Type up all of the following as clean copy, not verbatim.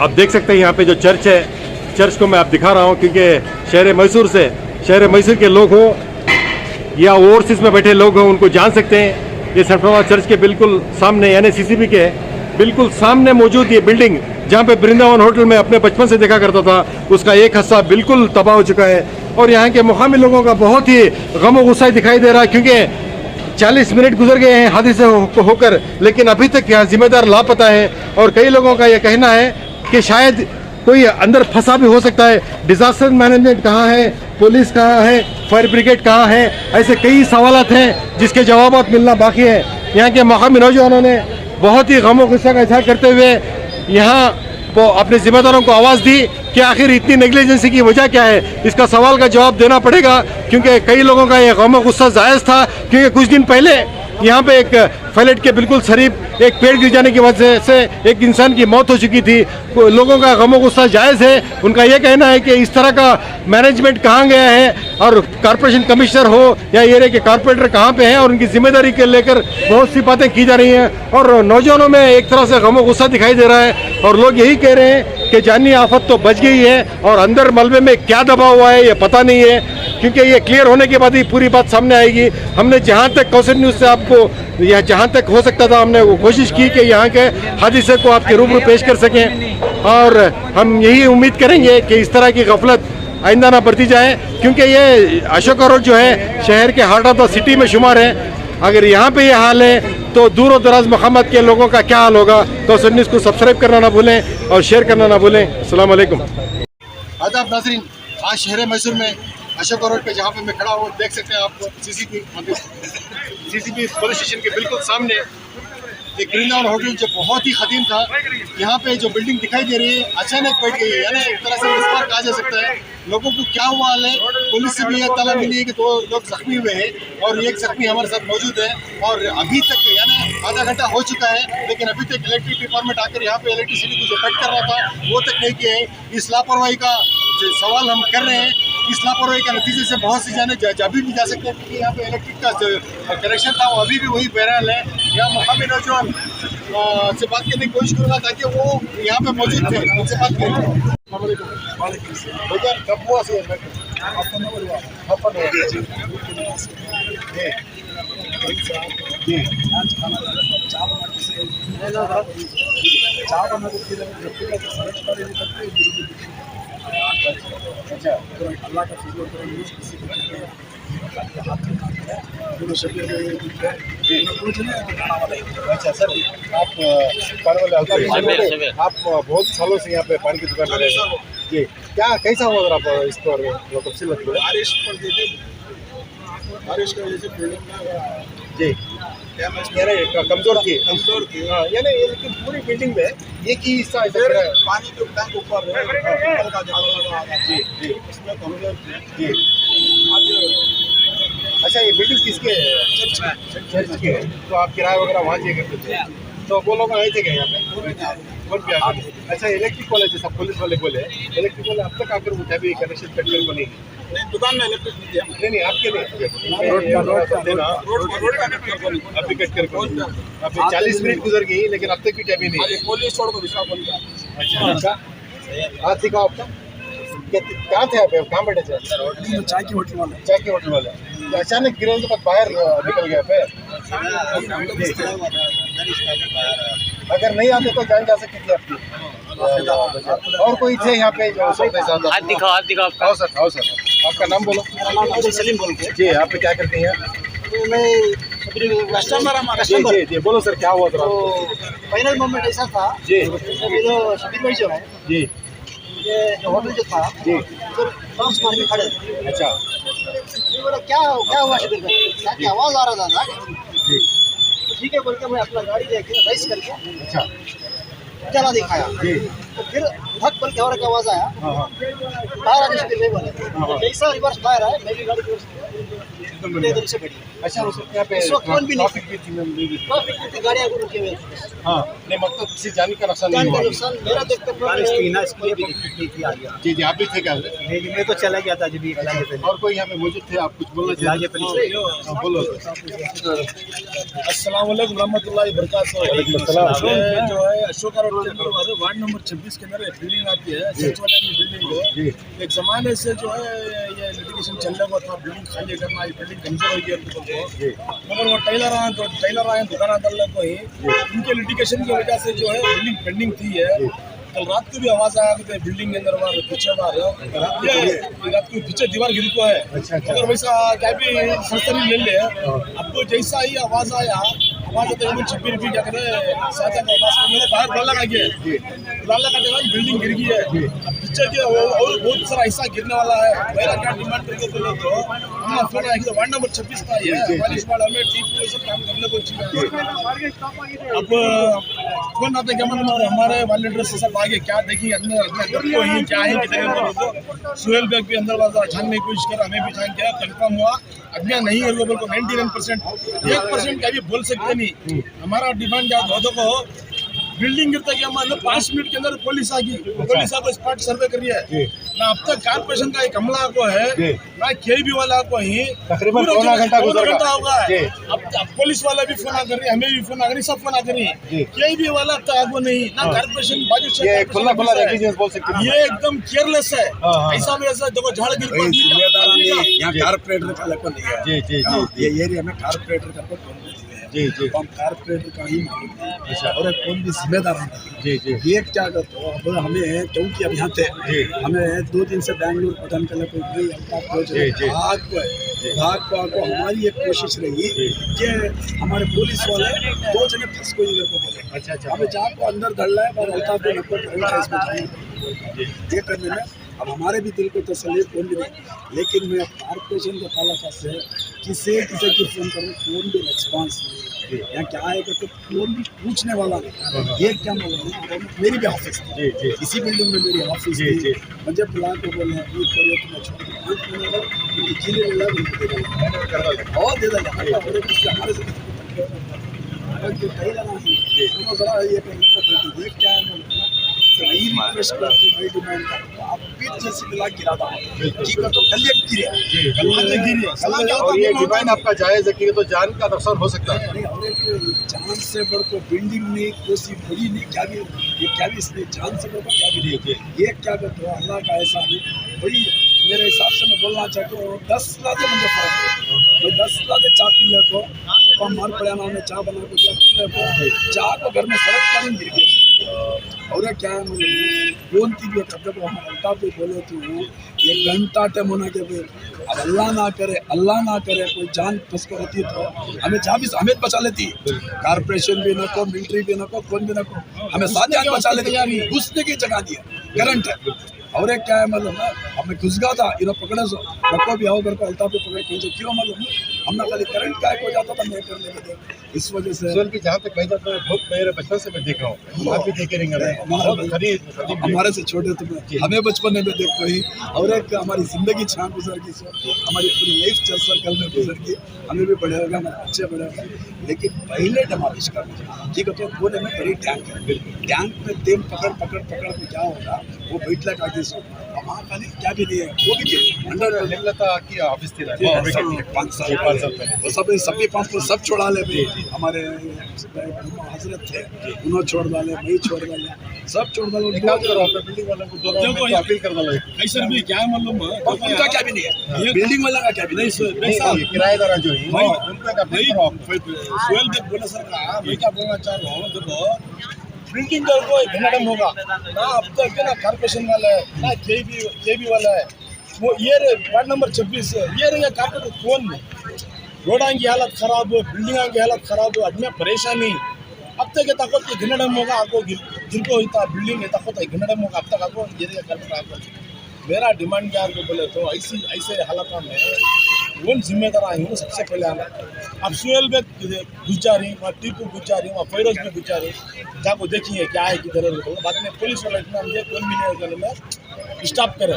आप देख सकते हैं यहाँ पे जो चर्च है, चर्च को मैं आप दिखा रहा हूँ क्योंकि शहर मैसूर के लोग हो या ओवरसीज में बैठे लोग हो उनको जान सकते हैं। ये सेंट फ्रांसिस चर्च के बिल्कुल सामने यानी सीसीबी के बिल्कुल सामने मौजूद ये बिल्डिंग जहाँ पे वृंदावन होटल में अपने बचपन से देखा करता था, उसका एक हिस्सा बिल्कुल तबाह हो चुका है और यहाँ के मुकामी लोगों का बहुत ही गम गुस्सा दिखाई दे रहा है क्योंकि 40 मिनट गुजर गए हैं हादसे होकर, लेकिन अभी तक यहाँ जिम्मेदार लापता है। और कई लोगों का यह कहना है कि शायद कोई अंदर फंसा भी हो सकता है। डिजास्टर मैनेजमेंट कहाँ है, पुलिस कहाँ है, फायर ब्रिगेड कहाँ है, ऐसे कई सवालात हैं जिसके जवाब मिलना बाकी है। यहाँ के मकामी नौजवानों ने बहुत ही गम गुस्सा का इजहार करते हुए यहाँ वो अपने जिम्मेदारों को आवाज़ दी कि आखिर इतनी नेग्लिजेंसी की वजह क्या है। इसका सवाल का जवाब देना पड़ेगा क्योंकि कई लोगों का ये गम गुस्सा जायज़ था क्योंकि कुछ दिन पहले यहाँ पे एक फ्लैट के बिल्कुल करीब एक पेड़ गिर जाने की वजह से एक इंसान की मौत हो चुकी थी। लोगों का गम गुस्सा जायज़ है। उनका यह कहना है कि इस तरह का मैनेजमेंट कहाँ गया है और कॉर्पोरेशन कमिश्नर हो या एरिया के कॉर्पोरेटर कहाँ पे हैं और उनकी जिम्मेदारी के लेकर बहुत सी बातें की जा रही हैं और नौजवानों में एक तरह से गम गुस्सा दिखाई दे रहा है और लोग यही कह रहे हैं कि जानी आफत तो बच गई है और अंदर मलबे में क्या दबा हुआ है ये पता नहीं है क्योंकि ये क्लियर होने के बाद ही पूरी बात सामने आएगी। हमने जहाँ तक कौशल न्यूज़ से आपको या जहाँ तक हो सकता था हमने वो कोशिश की कि यहाँ के हादसे को आपके रूबरू पेश कर सकें और हम यही उम्मीद करेंगे कि इस तरह की गफलत आइंदा ना बरती जाए क्योंकि ये अशोका रोड जो है शहर के हार्ट ऑफ द सिटी में शुमार है। अगर यहाँ पे ये हाल है तो दूर और दराज मकामात के लोगों का क्या हाल होगा। कौशल न्यूज़ को सब्सक्राइब करना ना भूलें और शेयर करना ना भूलें। अस्सलाम वालेकुम। आदाब नाज़रीन, आज शहर मैसूर में अशोका रोड पे जहाँ पे मैं खड़ा हूँ देख सकते हैं आप सीसीबी पुलिस स्टेशन के बिल्कुल सामने एक वृंदावन होटल जो बहुत ही खदीम था। यहाँ पे जो बिल्डिंग दिखाई दे रही है अचानक बैठ गई है, यानी एक तरह से विस्तार कहा जा सकता है। लोगों को क्या हुआ है, पुलिस से भी यह तला मिली है कि 2 लोग जख्मी हुए हैं और एक जख्मी हमारे साथ मौजूद है और अभी तक यानी आधा घंटा हो चुका है लेकिन अभी तक इलेक्ट्रिक डिपार्टमेंट आकर यहाँ पे इलेक्ट्रिसिटी को जो कट कर रहा था वो तक नहीं किया है। इस लापरवाही का सवाल हम कर रहे हैं। इस लापरवाही के नतीजे से बहुत सी जाने अभी भी जा सकते हैं क्योंकि यहाँ पे इलेक्ट्रिक का जो कनेक्शन था वो अभी भी वही बहरहाल है। यहाँ मुकामी नौजवान से बात करने की कोशिश करूँगा ताकि वो यहाँ पे मौजूद थे, उनसे बात करें। भैया कब हुआ से अच्छा अल्लाह का फजल किसी को अच्छा सर आप बहुत सालों से यहाँ पे पानी की दुकान में रहे हैं जी, क्या कैसा हुआ अगर आप इस पर तफसील बताइए। बारिश की वजह से बिल्डिंग जी क्या कमजोर थी हाँ, यानी लेकिन पूरी बिल्डिंग में एक ही हिस्सा पानी जो टैंक ऊपर जी जी इसमें कमजोर जी। अच्छा ये बिल्डिंग किसके चर्च के है तो आप किराया वगैरह वहाँ दिया करते थे तो वो लोग आए थे क्या यहाँ पे अच्छा इलेक्ट्रिक वाले जैसा पुलिस वाले बोले इलेक्ट्रिक वाले अब तक आकर उठा भी कनेक्शन कट कर को नहीं दुकान में इलेक्ट्रिक नहीं आपके लिए अभी कट कर अभी 40 मिनट गुजर गई लेकिन अब तक भी अभी नहीं पुलिस छोड़ को अच्छा हाथ दिखाओ आपका कहाँ थे आप कहाँ बैठे थे चाय की होटल वाले अचानक गिरे के बाद बाहर निकल गया पे अगर नहीं आते तो जान जा सकती थी आपकी और कोई थे यहाँ पे जो हाथ दिखाओ आओ सर आपका नाम बोलो। सलीम बोल के जी आप क्या करते हैं मैं कस्टमर जी बोलो सर क्या हुआ था फाइनल मोमेंट ऐसा था जी अभी जो शबीर भाई जो है जी ये जो होटल जो था जी उधर बॉक्स मार के खड़े थे। अच्छा बोला क्या हुआ शबीर भाई क्या आवाज़ आ रहा था जी ठीक है बोल के मैं अपना गाड़ी लेके रेस करके अच्छा चला दिखाया जी तो फिर धक बोल के और एक आवाज़ आया बाहर आने शबीर भाई बोले जैसा रिवर्स बाहर आया मैं भी गाड़ी से बैठी अच्छा उस वक्त यहाँ पे इस वक्त कौन भी नहीं ट्रैफिक भी थी मैम, ट्रैफिक की गाड़ियाँ को रुके हुए थे। हाँ नहीं मतलब किसी जान का नुकसान जान नहीं का हुआ नुकसान मेरा देखते बारिश थी ना, इसलिए भी नहीं थी आ गया। जी जी आप भी थे क्या नहीं, मैं तो चला गया था जब भी इलाके पे। और कोई यहाँ पे मौजूद थे, आप कुछ बोलना इलाके चाहिए? पे हाँ, बोलो अस्सलाम वालेकुम रहमतुल्लाहि बरकातहू। वालेकुम अस्सलाम। ये जो है अशोका रोड के अंदर वार्ड नंबर 26 के अंदर एक बिल्डिंग आती है, सचिवालय की बिल्डिंग है। एक जमाने से जो है ये लिटिगेशन चलने को था, बिल्डिंग खाली करना, ये बिल्डिंग कमजोर हो गई मगर वो टेलर आए दुकानदार को ही उनके लिटिगेशन की वजह से जो है बिल्डिंग पेंडिंग थी है। कल रात को भी आवाज आया कि बिल्डिंग के अंदर बार पीछे बार रात को पीछे दीवार गिरी को है। अगर वैसा क्या भी सरसरी ले ले, आपको जैसा ही आवाज आया आवाज आते हैं छब्बीर भी क्या करे साचा का आवाज मेरे बाहर बल्ला का बाद बिल्डिंग गिर गई है। अब पीछे जो और बहुत सारा हिस्सा गिरने वाला है। मेरा क्या डिमांड करके बोले तो हमारा फोन आया कि वार्ड नंबर 26 का ही है, 40 वार्ड हमें टीपी सब काम करने को चाहिए। अब फोन आते क्या मतलब हमारे वॉलंटियर से सब आगे क्या देखिए अंदर को ही क्या है कितने सुहेल बैग भी अंदर वाला छानने की कोशिश कर, हमें भी छान किया, कंफर्म हुआ अज्ञा नहीं है लोगों को 99%, 1% क्या भी बोल सकते नहीं। हमारा डिमांड क्या को बिल्डिंग गिरता कि हमारे 5 मिनट के अंदर पुलिस आ गई, पुलिस आको स्पॉट सर्वे कर रही है ना। अब तक कारपोरेशन का एक हमला को है ना, केबी वाला को ही तकरीबन पौना घंटा होगा। अब पुलिस वाला भी फोन कर रही है, हमें भी फोन कर रही, सब फोन कर रही है। केबी वाला तो आगो नहीं ना, कारपोरेशन बाजू से ये खुला नेग्लिजेंस बोल सकते हैं, ये एकदम केयरलेस है। ऐसा में ऐसा देखो झाड़ गिर यहाँ कारपोरेटर का लगभग नहीं है। जी जी जी ये एरिया में कारपोरेटर का कोई जी जी हम कारपोरेटर का ही मालूम और कौन भी जिम्मेदार है। जी जी ये क्या करते हो अब हमें, क्योंकि अब यहाँ थे हमें 2 दिन से बैंगलोर पठान के लिए भाग को हमारी एक कोशिश रही कि हमारे पुलिस वाले 2 जने फंस को इधर को बोले। अच्छा अच्छा हमें जहाँ को अंदर डर है पर अल्ताफ भी ये करने में अब हमारे भी दिल को तसल्ली कौन भी नहीं। लेकिन मैं कारपोरेशन के ताल्लुक से किसी की फोन करूँ कोई भी रिस्पॉन्स नहीं। यहाँ क्या है कि फोन भी पूछने वाला नहीं। ये क्या मालूम, मेरी भी ऑफिस थी इसी बिल्डिंग में, मेरी ऑफिस थी। मुझे बुला के बोले और दे देगा हमारे से ये क्या है वही रिक्वेस्ट करते हैं, वही डिमांड करते हैं। आप फिर जैसे मिला गिरा था जी का तो कल गिरी और ये डिमांड आपका जायज़ है कि तो जान का नुकसान हो सकता है। नहीं, और एक जान से बढ़ को बिल्डिंग नहीं कोई बड़ी नहीं, क्या भी ये क्या भी इसने जान से बढ़ को क्या भी नहीं। ये क्या करते हो अल्लाह का ऐसा नहीं वही मेरे हिसाब से मैं बोलना चाहता हूँ 10 लादे मुझे फर्क है। 10 लादे चाय पी ले को मार पड़ा ना, उन्हें चाय बना को चाय को घर में सड़क पानी गिर गई। और क्या है कौन थी भी करते को हम अल्ताफ भी बोले तो ये घंटा टाइम होना के अब अल्लाह ना करे कोई जान फंस कर होती तो हमें जहाँ भी हमें बचा लेती। कारपोरेशन भी ना को, मिलिट्री भी ना को, कौन भी ना को, हमें साथ जान बचा लेती। घुसने की जगह दी है करंट है। और एक क्या है मतलब ना, हमें घुस गया था इन्हों पकड़े सो नको भी आओ घर को अल्ताफ भी पकड़े कहीं क्यों मालूम हमने खाली करंट का हो जाता था मैं करने के लिए। इस वजह से जहाँ तक मैं जाता हूँ बहुत मेरे बचपन से मैं देख रहा हूँ, आप भी देखे रहेंगे हमारे से छोटे तो हमें बचपन में देखो ही। और एक हमारी जिंदगी छान गुजर गई सो, हमारी पूरी लाइफ चल सर्कल में गुजर गई। हमें भी बड़े होगा, हमारे बच्चे बड़े होगा। लेकिन पहले डमालिश करना ठीक है तो बोले में बड़ी टैंक है, टैंक में तेल पकड़ में क्या होगा वो बैठ लगा के सो वहाँ खाली क्या भी नहीं है वो भी अंडर निम्नता की ऑफिस थी 5 साल वो सभी पंप सब छोड़ा ले हमारे हजरत थे उन्होंने छोड़ डाले, मैं छोड़ डाले, सब छोड़ डाले। बिल्डिंग वालों को दोनों अपील कर दो कैसे भी क्या मालूम उनका क्या भी नहीं है, बिल्डिंग वाला का क्या भी नहीं। किराएदार जो है सुहेल देव बोले सर का मैं क्या बोलना चाह रहा हूँ, देखो बिल्डिंग का कोई घनाडम होगा ना। अब तक ना कारपोरेशन वाला है ना केबी वाला है वो ये वार्ड नंबर 26 ये रहेगा कारपोरेटर कौन नहीं। रोडां की हालत खराब हो, बिल्डिंग की हालत खराब हो, आदमी परेशानी। अब तक ताकत की घनाडम होगा आपको जिनको इतना बिल्डिंग है ताकत घनाडम होगा अब तक आपको ये कारपोरेटर। मेरा डिमांड क्या को बोले तो ऐसे हालात में कौन जिम्मेदार आए हूँ सबसे पहले आना। अब सुहेल बेग गुजारी, वहाँ टीपू गुजारी, वहाँ फैरोज भी गुजारी, जाको देखिए क्या है किधर बाद में पुलिस वाला इतना कौन भी नहीं स्टॉप करे।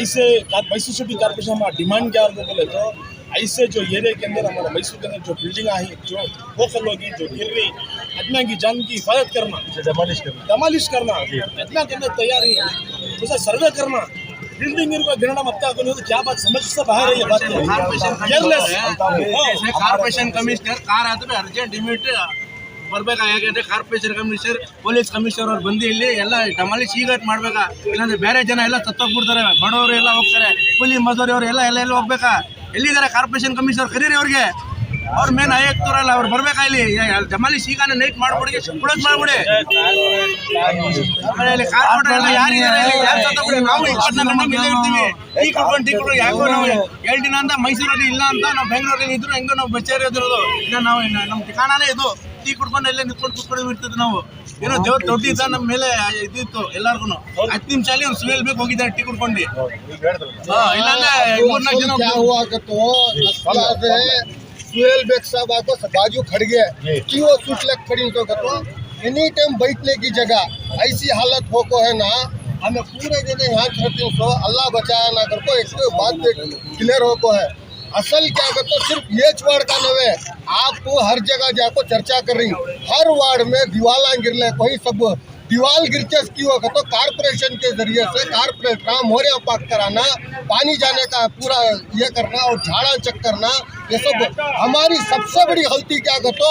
ऐसे सिटी कारपोरेशन हमारा डिमांड क्या को बोले तो ऐसे जो एरिया के अंदर हमारा मैसूर के अंदर जो बिल्डिंग आई जो फोकल होगी जो गिर रही अदना की जान की हिफाजत करना दमालिश करना अदना के अंदर तैयारी उसे सर्वे करना बिल्डिंग को गिरना मत का तो क्या बात समझ से बाहर है ये बात ಕಾರ್ಪೊರೇಷನ್ ಕಮಿಷನರ್ ಕಾರ್ ಆದ್ರೆ ಅರ್ಜೆಂಟ್ ಇಮಿಡಿಯೇಟ್ ಬರ್ಬೇಕಾ ಯಾಕಂದ್ರೆ ಕಾರ್ಪೊರೇಷನ್ ಕಮಿಷನರ್ ಪೊಲೀಸ್ ಕಮಿಷನರ್ ಅವ್ರು ಬಂದು ಇಲ್ಲಿ ಎಲ್ಲ ಡಮಾಲಿಶ್ ಈಗ ಮಾಡ್ಬೇಕಾ ಇಲ್ಲಾಂದ್ರೆ ಬೇರೆ ಜನ ಎಲ್ಲ ಸತ್ತೋಗ್ಬಿಡ್ತಾರೆ ಬಡವರು ಎಲ್ಲ ಹೋಗ್ತಾರೆ ಕೂಲಿ ಮಜೂರಿ ಅವರು ಎಲ್ಲ ಹೋಗ್ಬೇಕಾ ಎಲ್ಲಿದ್ದಾರೆ ಕಾರ್ಪೊರೇಷನ್ ಕಮಿಷನರ್ ಕರೀರಿ ಅವ್ರಿಗೆ ಅವ್ರ ಮೇನ್ ಆಯುಕ್ತರಲ್ಲ ಅವ್ರು ಬರ್ಬೇಕಾ ಇಲ್ಲಿ ಡಮಾಲಿಶ್ ಈಗ ನೈಟ್ ಮಾಡ್ಬಿಡಿ ಕ್ಲೋಸ್ ಮಾಡ್ಬಿಡಿ ಆಮೇಲೆ ಕಾರ್ಪೊರೇಟರ್ ಯಾರಿದ್ದಾರೆ ಯಾರು ಸತ್ತೋಗ್ಬಿಡಿ ನಾವು 24 ಗಂಟೆ ಇಲ್ಲೇ ಇರ್ತೀವಿ ಟೀ ಕುಡ್ಕೊಂಡು ಯಾಕೋ ನಾವು 2 ದಿನ ಅಂತ ಮೈಸೂರಲ್ಲಿ ಇಲ್ಲ ಅಂತ ನಾವು ಬೆಂಗಳೂರಲ್ಲಿ ಇದ್ರು ಹೆಂಗೋ ನಾವು ಬಚ್ಚೇರಿಯೋದಿರೋದು ಇಲ್ಲ ನಾವು ನಮ್ಮ ಠಿಕಾಣನೇ ಇದು ಟೀ ಕುಡ್ಕೊಂಡು ಎಲ್ಲ ನಿಂತ್ಕೊಂಡು ಇರ್ತಿದ್ವಿ ನಾವು ಏನೋ ದೇವ್ರ ದೊಡ್ಡಿದ್ದ ನಮ್ಮ ಮೇಲೆ ಇದಿತ್ತು ಎಲ್ಲಾರ್ಗು 10 ನಿಮಿಷ ಅಲ್ಲಿ ಅವ್ರು ಸುಯಲ್ ಬೇಕು ಹೋಗಿದ್ದಾರೆ ಟೀ ಕುಡ್ಕೊಂಡು ಇಲ್ಲಾಂದ್ರೆ 3-4 ಜನ क्या हुआ कि तो सुहेल बेग साहब आपको बाजू खड़ गए कि वो सूट लग खड़ी तो एनी टाइम बैठने की जगह ऐसी हालत हो को है ना हमें पूरे दिन यहाँ खड़ती सो अल्लाह बचाया ना कर को एक बात क्लियर हो को है असल क्या करते सिर्फ ये वार्ड का नवे आपको हर जगह जाको चर्चा कर रही हर वार्ड में दीवाला गिरले कोई सब दीवाल गिरचे की होगा तो कारपोरेशन के जरिए से कारपोरेट काम हो रहा पाक कराना पानी जाने का पूरा ये करना और झाड़ा चेक करना ये सब हमारी सबसे बड़ी गलती क्या करते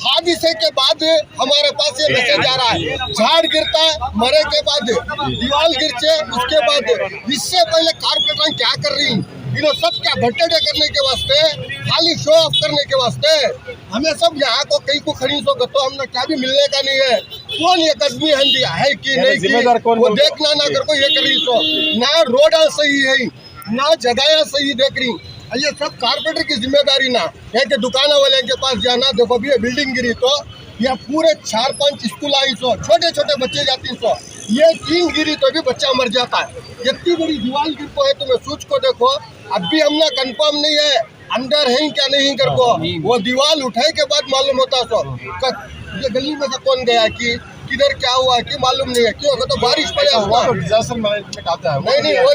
हादसे के बाद हमारे पास ये मैसेज आ रहा है झाड़ गिरता है मरे के बाद दीवाल गिरचे उसके बाद इससे पहले कारपोरेटर क्या कर रही इन्हों सब क्या भट्टे करने के वास्ते खाली शो ऑफ करने के वास्ते हमें सब यहाँ को कहीं को खड़ी सो तो हमने क्या भी मिलने का नहीं है कौन ये कदमी है कि नहीं जिम्मेदार कौन वो देखना ना कर को ये कर रही सो ना रोड सही है ना जगह सही देख रही ये सब कारपोरेटर की जिम्मेदारी ना है कि दुकान वाले के पास जाना देखो भी ये बिल्डिंग गिरी तो या पूरे 4-5 स्कूल आई सो छोटे छोटे बच्चे जाती सो ये 3 गिरी तो भी बच्चा मर जाता है इतनी बड़ी दीवार गिर को है तुम्हें सूच को देखो अब भी हमने कंफर्म नहीं है अंदर है क्या नहीं कर को वो दीवार उठाए के बाद मालूम होता सो ये गली में से कौन गया कि किधर क्या हुआ कि मालूम नहीं है क्यों तो बारिश पड़े डिजास्टर मैनेजमेंट आता है नहीं वो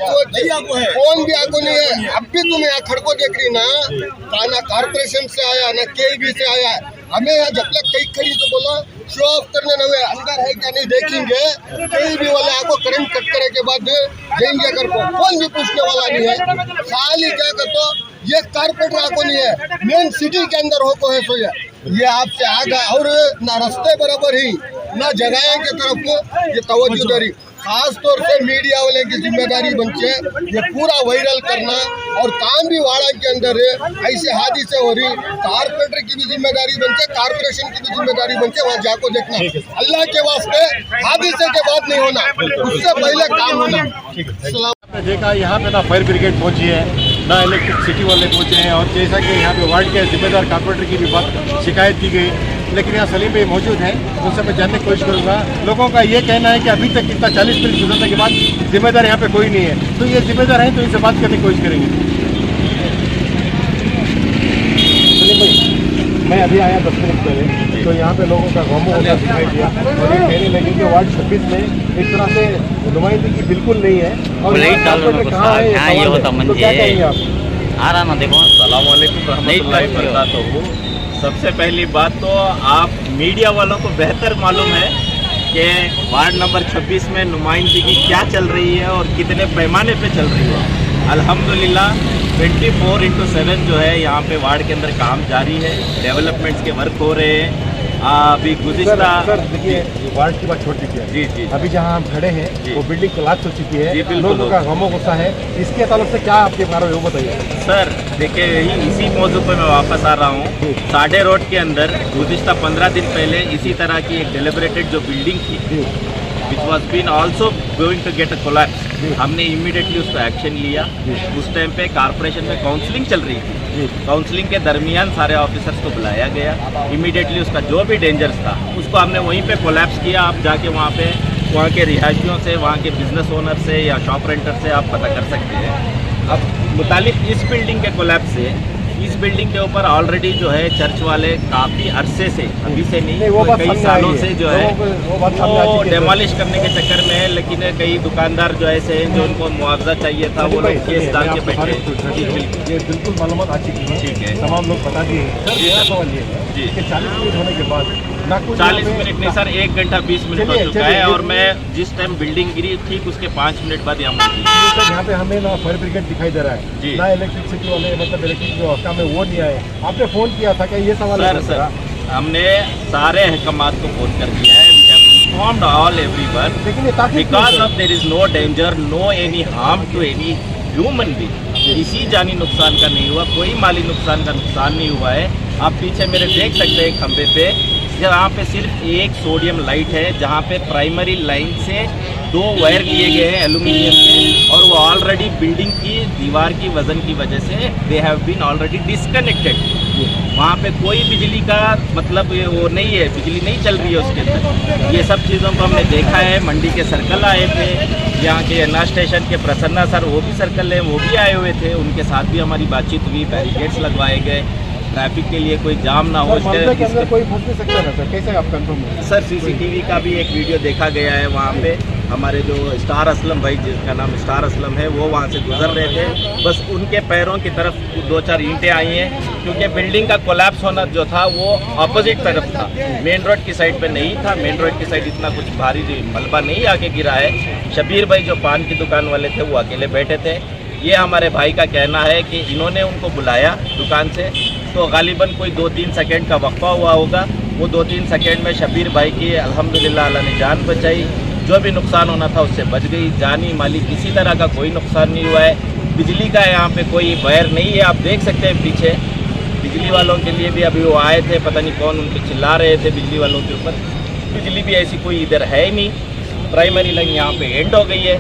कौन भी आगो नहीं है अब भी तुम यहाँ खड़को देख रही ना कारपोरेशन से आया ना केबी से आया हमें यहाँ जब तक कई खड़ी तो बोलो शो ऑफ करने न हुए अंदर है क्या नहीं देखेंगे कई भी वाले आपको करंट कट करे के बाद देंगे अगर कौन भी पूछने वाला नहीं है खाली क्या करते ये कारपोरेटर आपको नहीं है मेन सिटी के अंदर हो को है सो ये आपसे आगा और ना रास्ते बराबर ही ना जगह की तरफ ये तवज्जो दरी खास तौर से मीडिया वाले की जिम्मेदारी बनचे ये पूरा वायरल करना और काम भी वाड़ा के अंदर ऐसे हादसे हो रही कारपोरेटर की भी जिम्मेदारी बनचे कारपोरेशन की भी जिम्मेदारी बनचे वहाँ जाको देखना अल्लाह के वास्ते हादसे के बाद नहीं होना उससे पहले काम होना आपने देखा यहाँ पे ना फायर ब्रिगेड पहुंची है ना इलेक्ट्रिसिटी वाले पहुंचे हैं और जैसा कि यहाँ पे वार्ड के जिम्मेदार कारपोरेटर की भी बात शिकायत की गई लेकिन यहाँ सलीम भाई मौजूद हैं उनसे मैं जानने की कोशिश करूँगा लोगों का ये कहना है कि अभी तक कितना 40 मिनट गुजरने के बाद जिम्मेदार यहाँ पे कोई नहीं है तो ये जिम्मेदार हैं तो इनसे बात करने की कोशिश करेंगे सलीम भाई मैं अभी आया 10 मिनट पहले तो यहाँ पे लोगों का घोमो होता दिखाई दिया और ये कहने लगे कि वार्ड 26 में एक तरह से नुमाइंदगी बिल्कुल नहीं है और कहाँ है तो क्या कहेंगे आप आ रहा ना देखो सलाम वालेकुम रहमतुल्लाहि वबरकातुहू। सबसे पहली बात तो आप मीडिया वालों को बेहतर मालूम है कि वार्ड नंबर 26 में नुमाइंदगी क्या चल रही है और कितने पैमाने पे चल रही है। अल्हम्दुलिल्लाह 24/7 जो है यहाँ पे वार्ड के अंदर काम जारी है, डेवलपमेंट्स के वर्क हो रहे हैं। अभी गुज़िश्ता सर देखिए वार्ड की बात छोड़ दीजिए जी जी अभी जहाँ हम खड़े हैं वो बिल्डिंग कोलैप्स हो चुकी है जी, बिल्कुल। लोगों का गमो गुस्सा है इसके ताल्लुक से क्या आपके बारे में वो बताइए सर देखिए यही इसी मौजू पर मैं वापस आ रहा हूँ। साडे रोड के अंदर गुज़िश्ता 15 दिन पहले इसी तरह की एक डेलिब्रेटेड जो बिल्डिंग थी which was been also going to get a collapse हमने इमीडिएटली उस पर एक्शन लिया। उस टाइम पे कारपोरेशन में काउंसलिंग चल रही थी काउंसलिंग के दरमियान सारे ऑफिसर्स को बुलाया गया इमीडिएटली उसका जो भी डेंजर्स था उसको हमने वहीं पे कोलैप्स किया। आप जाके वहाँ पे वहाँ के रिहायशियों से वहाँ के बिजनेस ओनर से या शॉप रेंटर से आप पता कर सकते हैं। अब मुतालिक इस बिल्डिंग के कोलैप्स से इस बिल्डिंग के ऊपर ऑलरेडी जो है चर्च वाले काफी अरसे से, अभी से नहीं, वो बात कई सामने सालों आई है। से जो है वो बात सामने आ वो चुकी है। डेमोलिश करने के चक्कर में है। लेकिन कई दुकानदार जो ऐसे हैं जो उनको मुआवजा चाहिए था, वो लोग केस डाल के बैठे। जी बिल्कुल ये बिल्कुल मालूमात आ चुकी है। ठीक है। तमाम लोग बता दिए हैं। सर, मेरा सवाल ये है जी। कि 40 मिनट होने के बाद ना कुछ 40 मिनट नहीं सर, 1 घंटा 20 मिनट हो चलिए, चुका चलिए, है और ये- मैं जिस टाइम बिल्डिंग गिरी ठीक उसके 5 मिनट बाद यहाँ पहुंची। सर, यहाँ पे हमें ना फायर ब्रिगेड दिखाई दे रहा जी। है, ना इलेक्ट्रिसिटी वाले, मतलब इलेक्ट्रिक जो काम है वो नहीं आए। आपने फोन किया था क्या? ये सवाल है सर हमने सारे हकमात को फोन कर दिया है। We have informed all everyone लेकिन ये ताकि because of there is no danger, no any harm to any human being. किसी जानी नुकसान का नहीं हुआ, कोई माली नुकसान का नुकसान नहीं हुआ है। आप पीछे मेरे देख सकते हैं खंबे पे, जहाँ पे सिर्फ एक सोडियम लाइट है, जहाँ पे प्राइमरी लाइन से 2 वायर लिए गए हैं एल्यूमिनियम के, और वो ऑलरेडी बिल्डिंग की दीवार की वजन की वजह से they have been already disconnected. वहाँ पे कोई बिजली का मतलब वो नहीं है, बिजली नहीं चल रही है उसके अंदर। ये सब चीज़ों को हमने देखा है। मंडी के सर्कल आए थे, यहाँ के अन्ना स्टेशन के प्रसन्ना सर वो भी सर्कल है, वो भी आए हुए थे, उनके साथ भी हमारी बातचीत हुई। बैरिकेड्स लगवाए गए, ट्रैफिक के लिए कोई जाम ना हो। मामले के अंदर कोई फंस नहीं सकता ना सर? कैसे आप कंफर्म है? सर सीसीटीवी का भी एक वीडियो देखा गया है। वहाँ पे हमारे जो स्टार असलम भाई, जिसका नाम स्टार असलम है, वो वहाँ से गुजर रहे थे। बस उनके पैरों की तरफ 2-4 ईंटें आई हैं, क्योंकि बिल्डिंग का कोलैप्स होना जो था वो अपोजिट तरफ था, मेन रोड की साइड पे नहीं था। मेन रोड की साइड इतना कुछ भारी मलबा नहीं आके गिरा है। शबीर भाई जो पान की दुकान वाले थे वो अकेले बैठे थे। ये हमारे भाई का कहना है कि इन्होंने उनको बुलाया दुकान से, तो गालिबन कोई 2-3 सेकंड का वक्फा हुआ होगा। वो 2-3 सेकंड में शबीर भाई की अल्हम्दुलिल्लाह अल्लाह ने जान बचाई। जो भी नुकसान होना था उससे बच गई। जानी माली किसी तरह का कोई नुकसान नहीं हुआ है। बिजली का यहाँ पे कोई वायर नहीं है, आप देख सकते हैं पीछे। बिजली वालों के लिए भी अभी वो आए थे, पता नहीं कौन उन पे चिल्ला रहे थे बिजली वालों के ऊपर। बिजली भी ऐसी कोई इधर है ही नहीं। प्राइमरी लाइन यहाँ पे एंड हो गई है,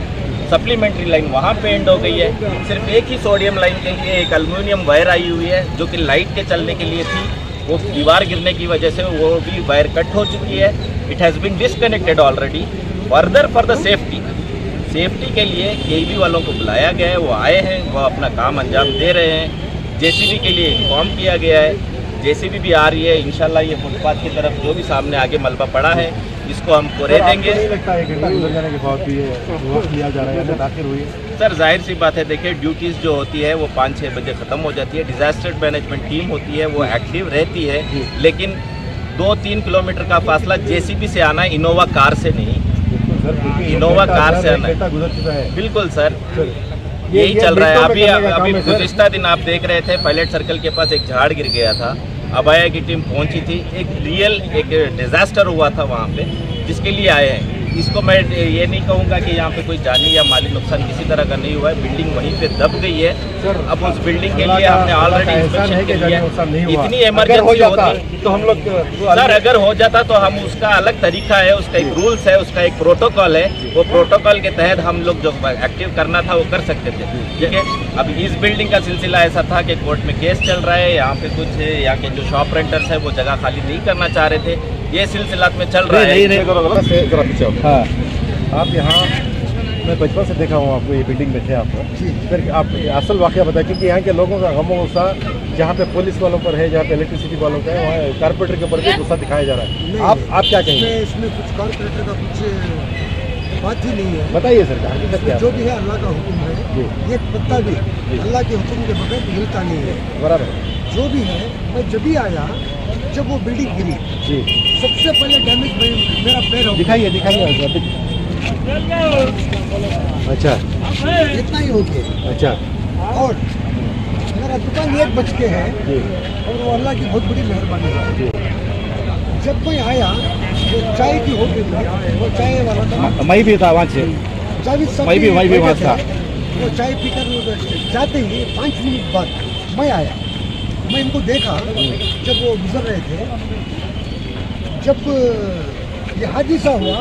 सप्लीमेंट्री लाइन वहाँ पे एंड हो गई है। सिर्फ एक ही सोडियम लाइन के लिए एक एल्युमिनियम वायर आई हुई है, जो कि लाइट के चलने के लिए थी। वो दीवार गिरने की वजह से वो भी वायर कट हो चुकी है। It has been disconnected already. Further for the safety के लिए केबी वालों को बुलाया गया है, वो आए हैं, वो अपना काम अंजाम दे रहे हैं। जेसीबी के लिए इन्फॉर्म किया गया है, जेसीबी भी आ रही है। इंशाल्लाह ये फुटपाथ की तरफ जो भी सामने आगे मलबा पड़ा है इसको हम कोरे देंगे। नहीं लगता है घंटा गुजर जाने के बाद भी ये वक्त लिया जा रहा है, आखिर हुई है? सर जाहिर सी बात है, देखिए ड्यूटीज़ जो होती है वो 5-6 बजे ख़त्म हो जाती है। डिज़ास्टर मैनेजमेंट टीम होती है, वो एक्टिव रहती है, लेकिन 2-3 किलोमीटर का फासला जेसीबी से आना है, इनोवा कार से नहीं। इनोवा कार से आना है। घंटा गुजर चुका है बिल्कुल सर, ये यही चल रहा है। मिनटों में अभी करने का काम अभी है, सर। गुज़िश्ता दिन आप देख रहे थे पायलट सर्कल के पास एक झाड़ गिर गया था, अबाया की टीम पहुंची थी। एक डिज़ास्टर हुआ था वहाँ पे, जिसके लिए आए हैं। इसको मैं ये नहीं कहूँगा कि यहाँ पे कोई जानी या माली नुकसान किसी तरह का नहीं हुआ है। बिल्डिंग वहीं पे दब गई है। सर, अब उस बिल्डिंग के अल्लाह लिए का- हमने अल्लाह का ऑलरेडी एहसान है कि इंस्पेक्शन जानी किया। नुकसान नहीं हुआ। इतनी अगर हो इमरजेंसी जाता होती तो हम लोग सर, अगर हो जाता तो हम उसका अलग तरीका है, उसका एक रूल्स है, उसका एक प्रोटोकॉल है। वो प्रोटोकॉल के तहत हम लोग जो एक्टिव करना था वो कर सकते थे। ठीक है, अब इस बिल्डिंग का सिलसिला ऐसा था कि कोर्ट में केस चल रहा है। यहाँ पे कुछ यहाँ के जो शॉप रेंटर्स है वो जगह खाली नहीं करना चाह रहे थे। ये सिलसिला में चल रहा है। हाँ, आप यहाँ, मैं बचपन से देखा हूँ आपको, ये बिल्डिंग में थे आप। फिर आप असल वाक़या बताएं, क्योंकि यहाँ के लोगों का गमो गुस्सा जहाँ पे पुलिस वालों पर है, जहाँ पे इलेक्ट्रिसिटी वालों का है, वहाँ कारपोरेटर के ऊपर भी गुस्सा दिखाया जा रहा है। आप क्या कहेंगे? इसमें कुछ कारपोरेटर का कुछ बात ही नहीं है। बताइए सर, हकीकत क्या है? जो भी है अल्लाह का हुक्म है। ये पत्ता भी अल्लाह के हुक्म के बगैर हिलता नहीं है। बराबर, जो भी है, मैं जब भी आया, जब वो बिल्डिंग गिरी, जी सबसे पहले डैमेज मेरा पैर हो गया। दिखाइए। अच्छा इतना ही हो गया। अच्छा और मेरा दुकान 1 बज के है, जी और वो अल्लाह की बहुत बड़ी मेहरबानी है। जी। जब मैं आया, वो चाय की होटल में, वो चाय वाला था, मैं भी था वहाँ से। जावेद साहब मैं भी बैठे वहाँ थे। था। वो चाय पीकर वो जाते ही 5 मिनट बाद मैं आया। मैं इनको देखा जब वो गुजर रहे थे। जब ये हादसा हुआ,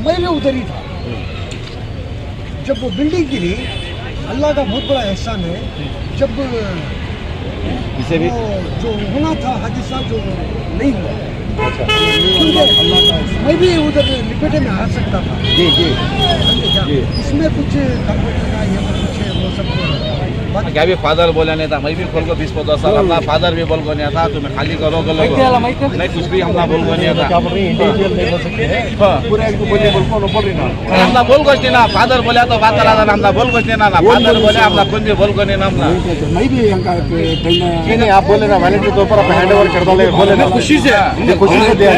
मैं भी उधर ही था। जब वो बिल्डिंग गिरी, अल्लाह का बहुत बड़ा एहसान है। जब इसे भी वो जो होना था हादसा, जो नहीं हुआ, अच्छा क्योंकि मैं भी उधर लिपेटे में आ सकता था। जी जी समझे क्या? जी। इसमें कुछ कारपोरेटर का या कुछ वो सब क्या भी फादर बोला नहीं था, मैं भी खोल को 20-15 साल अपना फादर भी बोल को नहीं था, तुम्हें खाली करो नहीं कुछ भी हमला बोल को नहीं था। हमला बोल को नहीं ना, फादर बोला तो बात करा था, हमला बोल को नहीं ना, फादर बोले हमला कुछ भी बोल को नहीं ना हमला। मैं भी नहीं आप बोले ना वैलेंट के तौर पर आप हैंड ओवर कर दो, बोले ना खुशी से दिया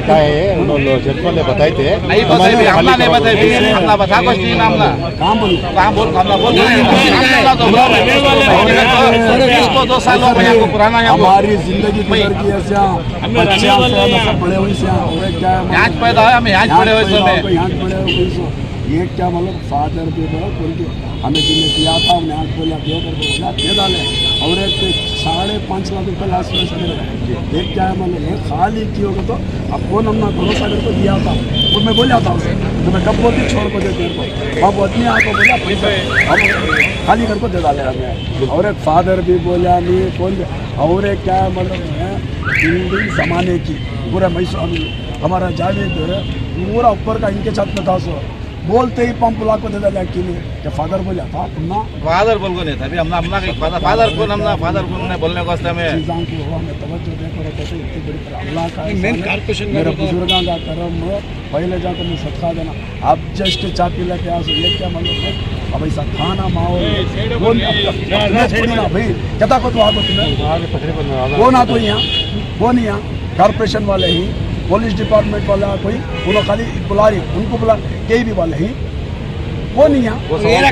क्या है, उन्होंने जजमान ने बताए थे नहीं बताए भी, हमला नहीं बताए भी, हमला बता कुछ नहीं ना हमला। कहाँ बोल हमला बोल 2 साल हो गए आपको पुराना यहाँ हमारी जिंदगी गुजर की ऐसा बच्चे सब बड़े हुए से क्या यहाँ पैदा है, हम यहाँ पड़े हुए समय यहाँ पड़े हुए ये क्या मतलब फादर भी बोला उनके हमें जिन्हें दिया था उन्हें आज बोला दे करके बोला दे डाले और एक 5.5 लाख रुपये लास्ट में से एक क्या है मतलब ये खाली की होगा तो अब कौन हमने भरोसा करके दिया था और मैं बोला था उसे तो मैं कब बोलती छोड़ को दे को अब अपने आप को बोला पैसा अब खाली करके दे डाले हमें और एक फादर भी बोला नहीं कौन और एक क्या है मतलब बिल्डिंग जमाने की पूरा मैसूर हमारा जावेद पूरा ऊपर का इनके छत में था सो बोलते ही पंप ला को दे डाले अकेले क्या फादर बोला था ना फादर बोल को नहीं था अभी हमला फादर को हमला फादर को उन्होंने बोलने को वास्ते में चीज़ों की हुआ में तवज्जो देकर रहते थे इतनी बड़ी अल्लाह का मेन कारपोरेशन मेरे बुजुर्गों का करम पहले जाकर मैं सदका देना अब जस्ट चापी लेके आ ये क्या मतलब है अब ऐसा खाना माहौल कौन ना भाई कहता को तो आगो तुम्हें कौन आ तो यहाँ कौन यहाँ कारपोरेशन वाले ही पुलिस डिपार्टमेंट वाला कोई उन्होंने खाली बुला रही उनको बुला के भी वाले ही वो नहीं यहाँ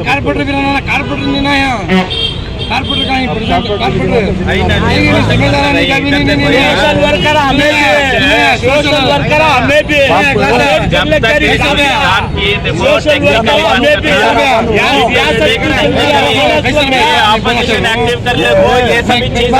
कारपोरेटर भी रहना कारपोरेटर नहीं ना यहाँ कारपोरेटर का सोशल वर्कर हमें भी जब तक ऑपोजिशन एक्टिव कर ले वो ये सभी चीज